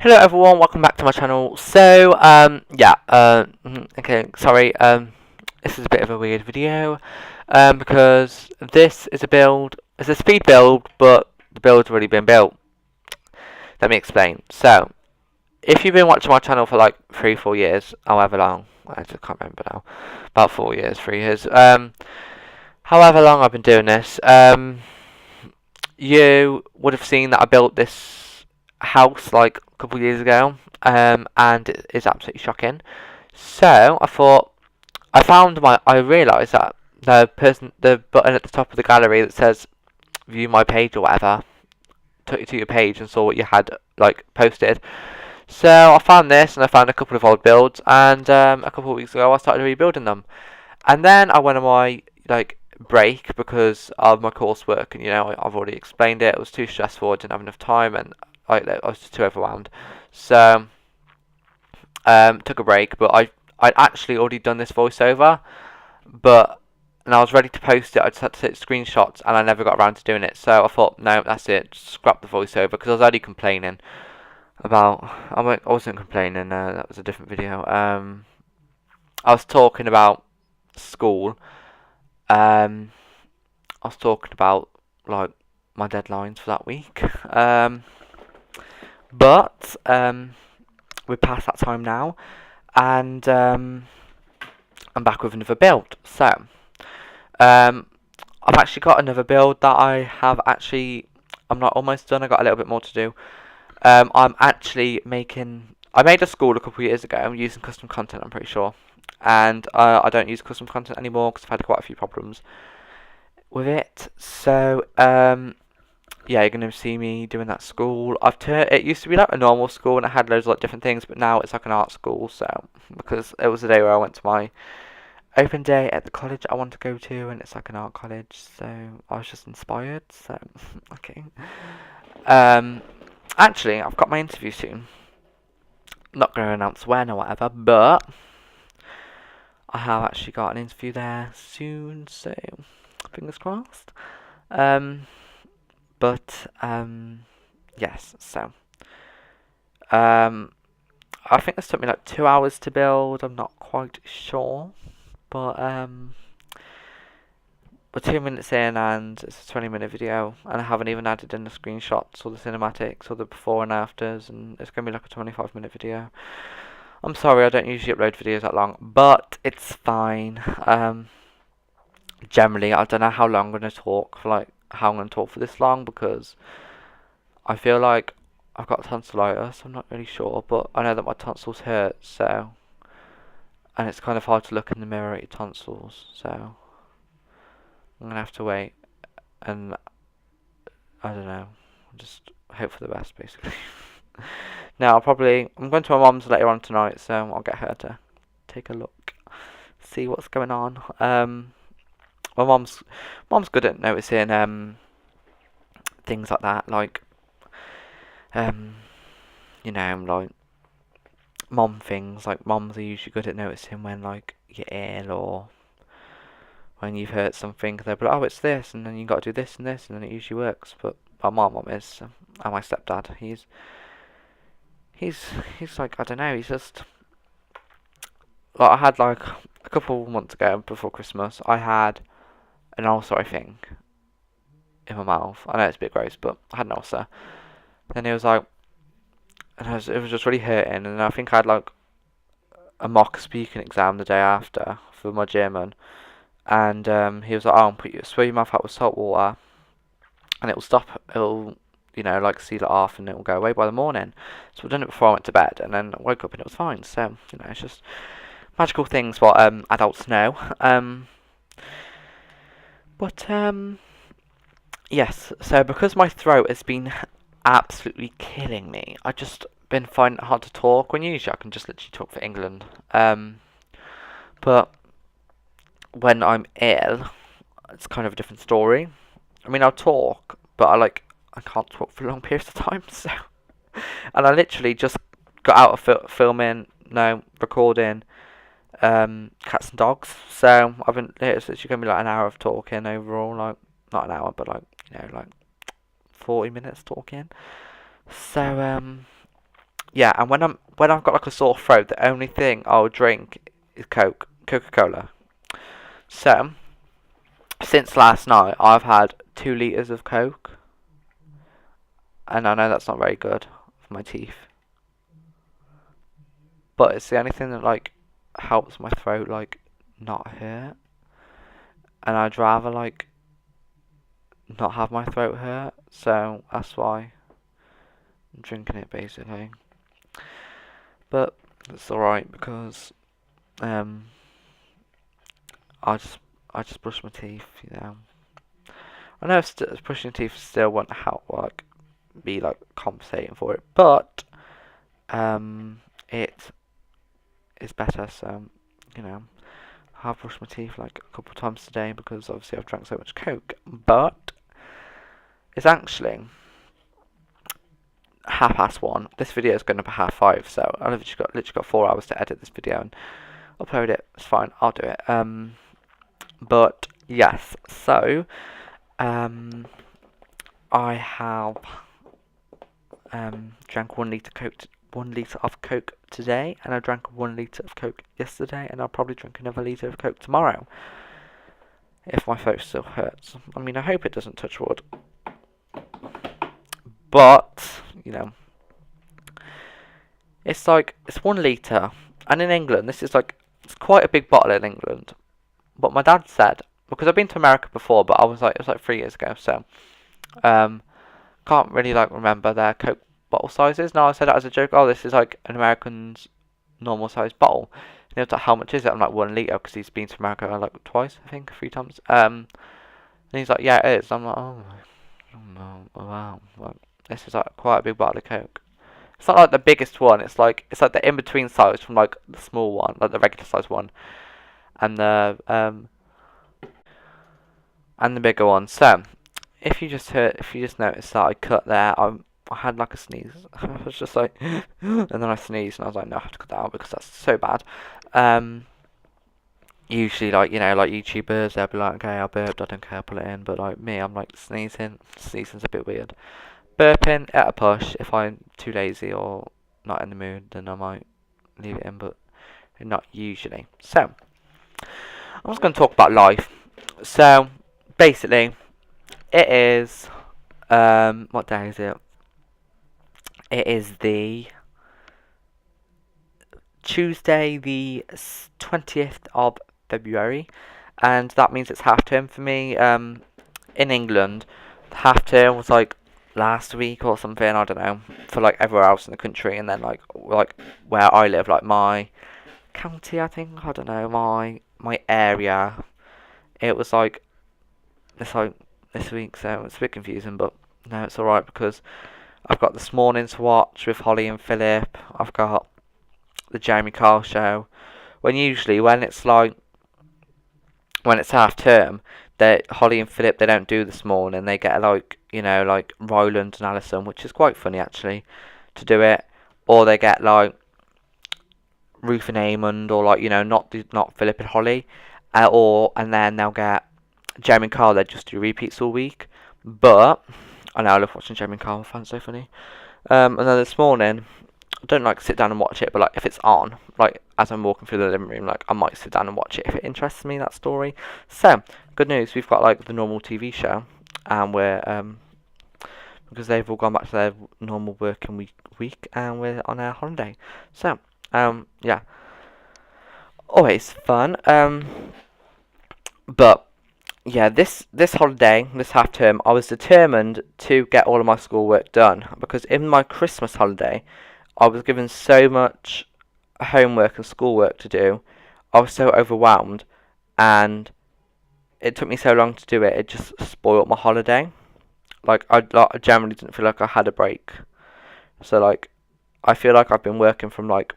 Hello everyone, welcome back to my channel. Okay, sorry, this is a bit of a weird video, because this is it's a speed build, but the build's already been built. Let me explain. So, if you've been watching my channel for like 3-4 years, however long, I just can't remember now, about 4 years, 3 years, however long I've been doing this, you would have seen that I built this house like a couple of years ago, and it is absolutely shocking. So I realised that the button at the top of the gallery that says view my page or whatever, took you to your page and saw what you had like posted. So I found this and I found a couple of old builds, and a couple of weeks ago I started rebuilding them. And then I went on my like break because of my coursework, and I've already explained it. It was too stressful. I didn't have enough time, and I was just too overwhelmed. So took a break, but I'd actually already done this voiceover, and I was ready to post it. I just had to take screenshots, and I never got around to doing it. So I thought, no, that's it. Scrap the voiceover, because I was already complaining about. I wasn't complaining. That was a different video. I was talking about school. I was talking about like my deadlines for that week. But we're past that time now, and I'm back with another build. So I've actually got another build that I'm not almost done. I got a little bit more to do. I'm actually making. I made a school a couple of years ago. I'm using custom content, I'm pretty sure, and I don't use custom content anymore because I've had quite a few problems with it. So yeah, you're gonna see me doing that school. It used to be like a normal school and it had loads of like different things, but now it's like an art school. So because it was the day where I went to my open day at the college I want to go to, and it's like an art college, so I was just inspired. So okay. Um, Actually, I've got my interview soon. Not going to announce when or whatever, but I have actually got an interview there soon. So fingers crossed. Um, but yes. So I think this took me like 2 hours to build. I'm not quite sure, but we're 2 minutes in and it's a 20-minute video, and I haven't even added in the screenshots or the cinematics or the before and afters, and it's gonna be like a 25-minute video. I'm sorry, I don't usually upload videos that long, but it's fine. Generally, I don't know how long I'm gonna talk for, like how I'm gonna talk for this long, because I feel like I've got tonsillitis. I'm not really sure, but I know that my tonsils hurt, so, and it's kind of hard to look in the mirror at your tonsils, so I'm gonna have to wait, and I don't know, just hope for the best, basically. Now, I'm going to my mum's later on tonight, so I'll get her to take a look, see what's going on. My mom's good at noticing things like that, like um, like mom things. Like moms are usually good at noticing when like you're ill or when you've hurt something. They'll be like, oh, it's this, and then you got to do this and this, and then it usually works. But my mom is, and my stepdad, he's like, I don't know, he's just like, I had like a couple months ago before Christmas, I had an ulcer, I think, in my mouth. I know it's a bit gross, but I had an ulcer. Then he was like, it was just really hurting, and I think I had like a mock speaking exam the day after for my German, and he was like, oh, swell your mouth out with salt water, and it'll like seal it off, and it will go away by the morning. So I've done it before I went to bed, and then I woke up and it was fine. So it's just magical things what adults know. But yes. So because my throat has been absolutely killing me, I just been finding it hard to talk. When usually I can just literally talk for England. But when I'm ill, it's kind of a different story. I mean, I'll talk, but I can't talk for long periods of time. So, and I literally just got out of filming, no, recording, cats and dogs. So it's actually gonna be like an hour of talking overall. Like not an hour, but like like 40 minutes talking. So yeah, and when I've got like a sore throat, the only thing I'll drink is Coca-Cola. So since last night, I've had 2 liters of Coke, and I know that's not very good for my teeth, but it's the only thing that like helps my throat like not hurt, and I'd rather like not have my throat hurt, so that's why I'm drinking it basically. But it's alright because um I just I just brush my teeth, you know. I know brushing your teeth still won't help like be like compensating for it, but it is better. So you know, I've brushed my teeth like a couple of times today because obviously I've drank so much Coke. But it's actually 1:30. This video is going up at 5:30, so I've literally got 4 hours to edit this video and upload it. It's fine, I'll do it. But yes, so I have drank 1 litre of Coke today, and I drank 1 litre of Coke yesterday, and I'll probably drink another litre of Coke tomorrow if my throat still hurts. I mean, I hope it doesn't, touch wood. But you know, it's 1 litre, and in England, it's quite a big bottle in England. But my dad said, because I've been to America before, but it was like 3 years ago, so can't really like remember their Coke bottle sizes. No, I said that as a joke. Oh, this is like an American's normal size bottle. And he was like, how much is it? I'm like 1 litre, because he's been to America like twice, I think, 3 times. And he's like, yeah, it is. I'm like, oh no, wow. Well, this is like quite a big bottle of Coke. It's not like the biggest one. It's like the in between size from like the small one, like the regular size one, and the bigger one. So if you just noticed that I cut there, I had like a sneeze. I was just like, and then I sneezed, and I was like, no, I have to cut that out because that's so bad. Usually, like, you know, like YouTubers, they'll be like, okay, I burped, I don't care, I'll pull it in. But like me, I'm like sneezing. Sneezing's a bit weird. Burping at a push. If I'm too lazy or not in the mood, then I might leave it in, but not usually. So I'm just going to talk about life. So basically, it is what day is it? It is the Tuesday, the 20th of February, and that means it's half term for me. In England, half term was like last week or something. I don't know, for like everywhere else in the country, and then like where I live, like my county, I think. I don't know, my area. It was like this week, so it's a bit confusing, but no, it's alright because I've got This Morning to watch with Holly and Philip. I've got the Jamie Carl show. When it's half term, Holly and Philip, they don't do This Morning. They get like, you know, like Roland and Alison, which is quite funny actually, to do it. Or they get like Ruth and Eamon, or like, you know, not Philip and Holly, and then they'll get Jamie and Carl. They just do repeats all week. But I know I love watching Jamie and Carl. I find it so funny. And then This Morning, I don't like sit down and watch it, but like if it's on, like as I'm walking through the living room, like I might sit down and watch it if it interests me, that story. So good news, we've got like the normal TV show, and we're because they've all gone back to their normal working week, and we're on our holiday. So yeah, always fun. But yeah, this holiday, this half term, I was determined to get all of my schoolwork done, because in my Christmas holiday, I was given so much homework and schoolwork to do. I was so overwhelmed, and it took me so long to do it. It just spoiled my holiday. Like I generally didn't feel like I had a break. So like, I feel like I've been working from like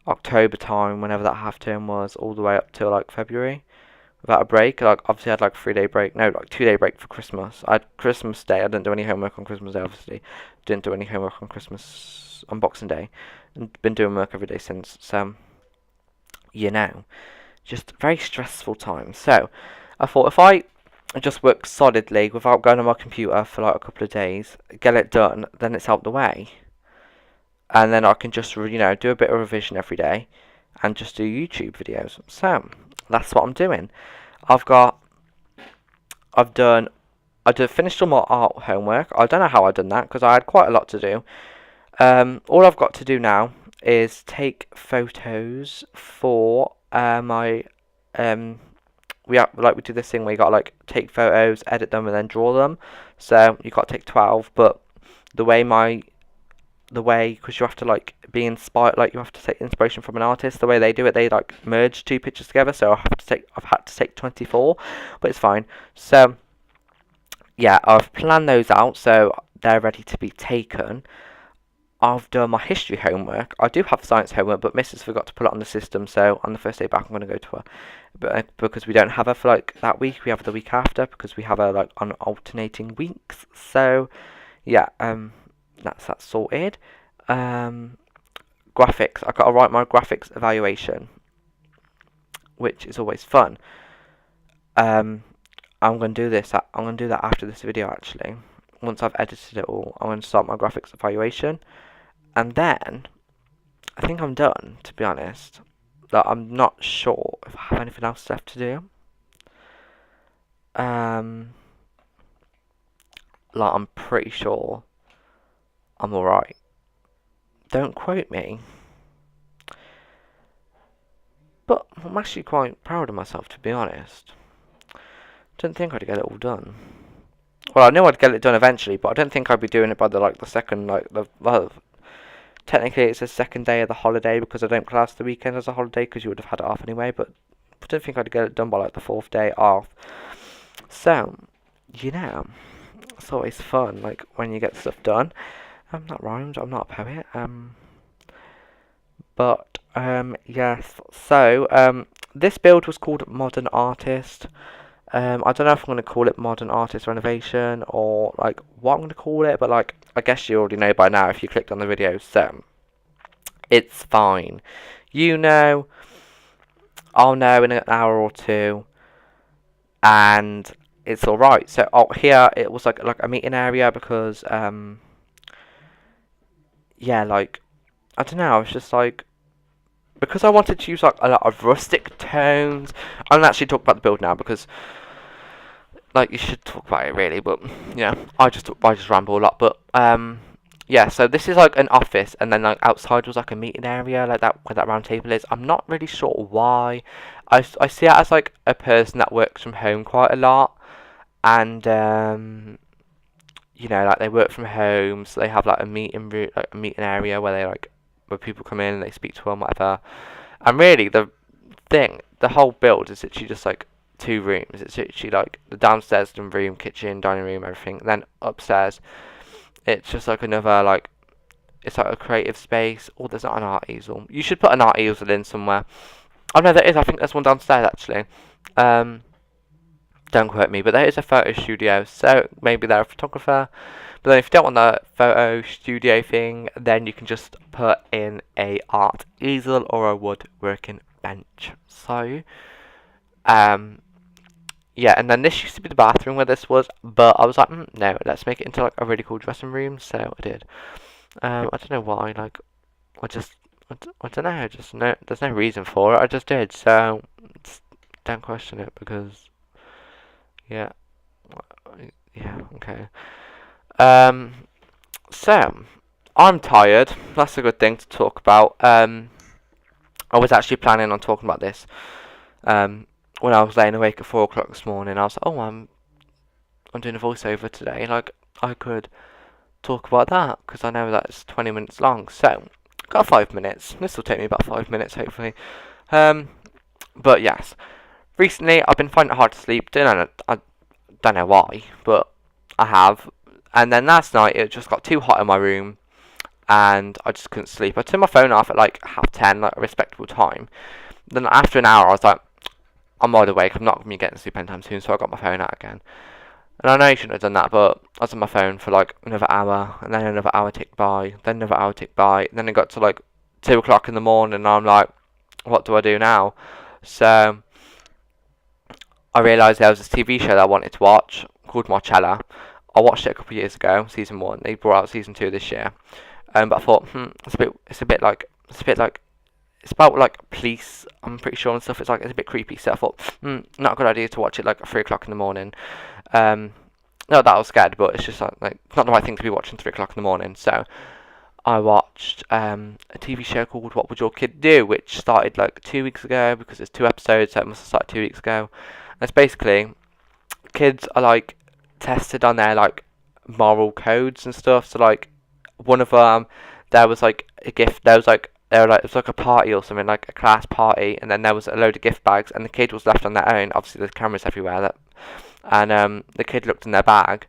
October time, whenever that half term was, all the way up till like February, without a break. Like obviously I had like 3 day break, no, like 2 day break for Christmas. I had Christmas Day. I didn't do any homework on Christmas Day. Obviously, didn't do any homework on Boxing Day, and been doing work every day since. So you know, just very stressful time. So I thought if I just work solidly without going on my computer for like a couple of days, get it done, then it's out the way. and then I can just do a bit of revision every day, and just do YouTube videos. So that's what I'm doing. I've got I've done I did finished all my art homework. I don't know how I done that because I had quite a lot to do. All I've got to do now is take photos for my we do this thing where you got to like take photos, edit them, and then draw them. So you got to take 12, but the way because you have to like be inspired, like you have to take inspiration from an artist. The way they do it, they like merge two pictures together. So I've had to take 24, but it's fine. So yeah, I've planned those out so they're ready to be taken. I've done my history homework. I do have science homework, but Mrs. forgot to put it on the system. So on the first day back, I'm going to go to her, but because we don't have her for like that week, we have her the week after because we have her like on alternating weeks. So yeah, that's that sorted. Graphics. I've got to write my graphics evaluation, which is always fun. I'm going to do this. I'm going to do that after this video actually. Once I've edited it all, I'm going to start my graphics evaluation. And then, I think I'm done, to be honest. Like, I'm not sure if I have anything else left to do. Like, I'm pretty sure I'm alright. Don't quote me. But I'm actually quite proud of myself, to be honest. Didn't think I'd get it all done. Well, I knew I'd get it done eventually, but I don't think I'd be doing it by the second, technically it's the second day of the holiday because I don't class the weekend as a holiday because you would have had it off anyway, but I don't think I'd get it done by like the fourth day off. So, it's always fun, like when you get stuff done. That rhymes, I'm not a poet. Yes, so, this build was called Modern Artist. I don't know if I'm going to call it Modern Artist Renovation or like what I'm going to call it, but like I guess you already know by now if you clicked on the video, so it's fine. I'll know in an hour or two, and it's alright. So here it was like a meeting area because yeah, like I don't know, I was just like, because I wanted to use like a lot of rustic tones. I'm actually talk about the build now because like you should talk about it really, but yeah, I just ramble a lot. But yeah, so this is like an office, and then like outside was like a meeting area, like that where that round table is. I'm not really sure why. I see it as like a person that works from home quite a lot, and like they work from home, so they have like a meeting room, like a meeting area where they like where people come in and they speak to them, whatever. And really, the whole build is literally just like 2 rooms. It's literally like the downstairs room, kitchen, dining room, everything. And then upstairs, it's just like another like it's like a creative space. Oh, there's not an art easel. You should put an art easel in somewhere. Oh no, there is. I think there's one downstairs actually. Don't quote me, but there is a photo studio, so maybe they're a photographer. But then if you don't want the photo studio thing, then you can just put in a art easel or a woodworking bench. So, yeah, and then this used to be the bathroom where this was, but I was like, no, let's make it into like a really cool dressing room. So I did. I don't know why. Like, I don't know. There's no reason for it. I just did. So don't question it because, yeah, okay. So I'm tired. That's a good thing to talk about. I was actually planning on talking about this. When I was laying awake at 4 o'clock this morning, I was like, oh, I'm doing a voiceover today. Like, I could talk about that because I know that's 20 minutes long. So, got 5 minutes. This will take me about 5 minutes, hopefully. But yes, recently I've been finding it hard to sleep. I don't know why, but I have. And then last night it just got too hot in my room, and I just couldn't sleep. I turned my phone off at like 10:30, like a respectable time. Then after an hour, I was like, I'm wide awake, I'm not going to be getting to sleep anytime soon, so I got my phone out again. And I know you shouldn't have done that, but I was on my phone for like another hour, and then another hour ticked by, then another hour ticked by, and then it got to like 2 o'clock in the morning, and I'm like, what do I do now? So, I realised there was this TV show that I wanted to watch, called Marcella. I watched it a couple of years ago, season 1, they brought out season 2 this year. But I thought, it's a bit like it's about like police. I'm pretty sure and stuff. It's a bit creepy. So I thought, not a good idea to watch it like at 3 o'clock in the morning. Not that I was scared, but it's just like not the right thing to be watching 3 o'clock in the morning. So I watched a TV show called What Would Your Kid Do, which started like 2 weeks ago because there's 2 episodes, so it must have started 2 weeks ago. And it's basically kids are like tested on their like moral codes and stuff. So like one of them, there was like a gift. It was like a party or something, like a class party, and then there was a load of gift bags, and the kid was left on their own. Obviously, there's cameras everywhere. And the kid looked in their bag,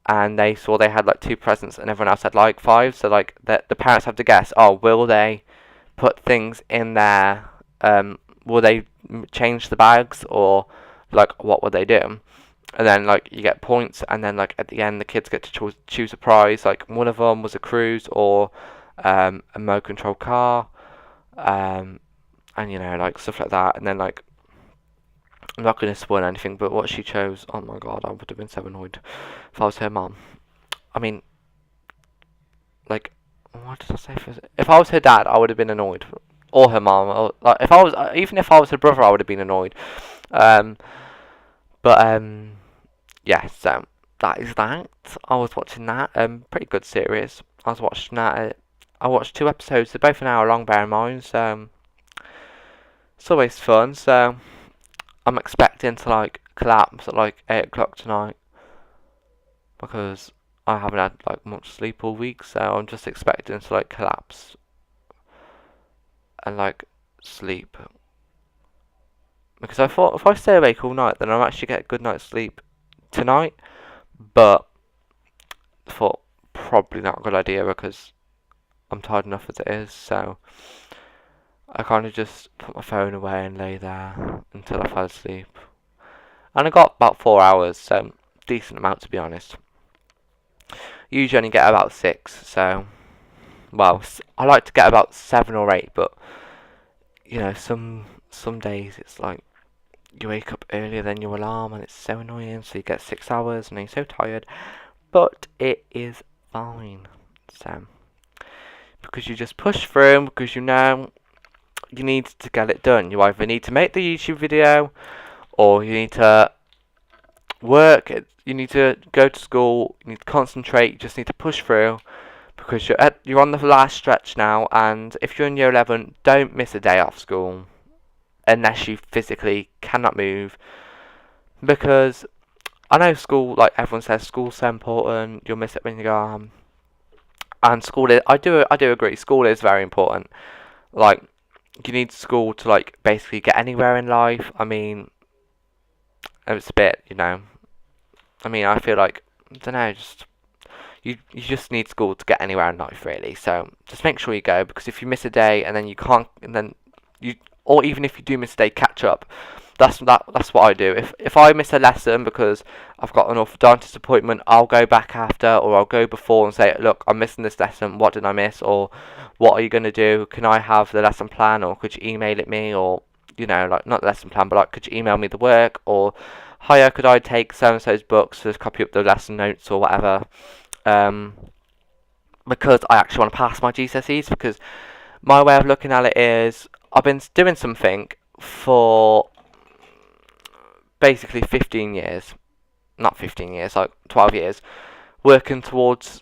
and they saw they had like 2 presents, and everyone else had like 5. So like the parents have to guess, oh, will they put things in there? Will they change the bags, or like what would they do? And then like you get points, and then like at the end the kids get to choose a prize. Like one of them was a cruise or a remote control car, and like stuff like that. And then like I'm not going to spoil anything, but what she chose, oh my god, I would have been so annoyed if I was her mom. I mean, like, what did I say? If I was her dad, I would have been annoyed, or her mom, or like even if I was her brother, I would have been annoyed. But yeah, so that is that. I was watching that. Pretty good series. I was watching that. I watched 2 episodes. They're both an hour long. Bear in mind. So it's always fun. So I'm expecting to like collapse at like 8 o'clock tonight because I haven't had like much sleep all week. So I'm just expecting to like collapse and like sleep. Because I thought if I stay awake all night, then I'll actually get a good night's sleep tonight. But I thought probably not a good idea because I'm tired enough as it is. So I kind of just put my phone away and lay there until I fell asleep. And I got about 4 hours, so decent amount to be honest. Usually only get about 6, so well, I like to get about 7 or 8, but some days it's like you wake up earlier than your alarm and it's so annoying, so you get 6 hours and you're so tired, but it is fine. So because you just push through, because you need to get it done. You either need to make the YouTube video, or you need to work, you need to go to school, you need to concentrate, you just need to push through, because you're on the last stretch now, and if you're in year 11, don't miss a day off school, unless you physically cannot move, because I know school, like everyone says, school's so important, you'll miss it when you go home, and I do agree, school is very important. Like, you need school to like basically get anywhere in life. I mean, it's a bit, I mean, I feel like, I don't know, just you just need school to get anywhere in life, really. So just make sure you go, because if you miss a day and then you can't, and then or even if you do miss a day, catch up. That's what I do. If I miss a lesson because I've got an orthodontist appointment, I'll go back after, or I'll go before and say, look, I'm missing this lesson. What did I miss? Or what are you going to do? Can I have the lesson plan, or could you email it me? Or like not the lesson plan, but like could you email me the work? Or hiya, could I take so and so's books to copy up the lesson notes or whatever? Because I actually want to pass my GCSEs. Because my way of looking at it is, I've been doing something for basically 15 years, not 15 years, like 12 years, working towards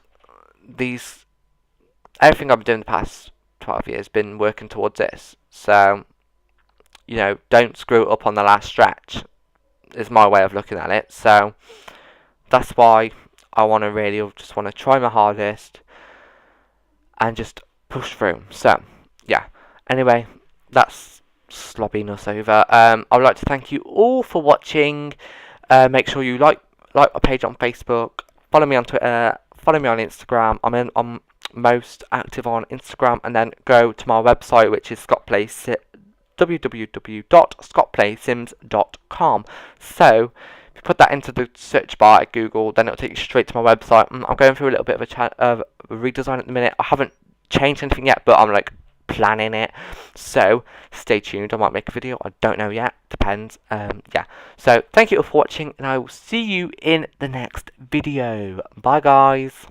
everything I've been doing the past 12 years, been working towards this. So, don't screw it up on the last stretch, is my way of looking at it. So, that's why I just want to try my hardest and just push through. So, yeah. Anyway, that's slobbiness over. I would like to thank you all for watching. Make sure you like our page on Facebook, follow me on Twitter, follow me on Instagram. I'm most active on Instagram, and then go to my website, which is www.scottplaysims.com. So if you put that into the search bar at Google, then it'll take you straight to my website. I'm going through a little bit of a redesign at the minute. I haven't changed anything yet, but I'm like planning it, so stay tuned. I might make a video, I don't know yet, depends. Yeah, so thank you all for watching, and I will see you in the next video. Bye guys.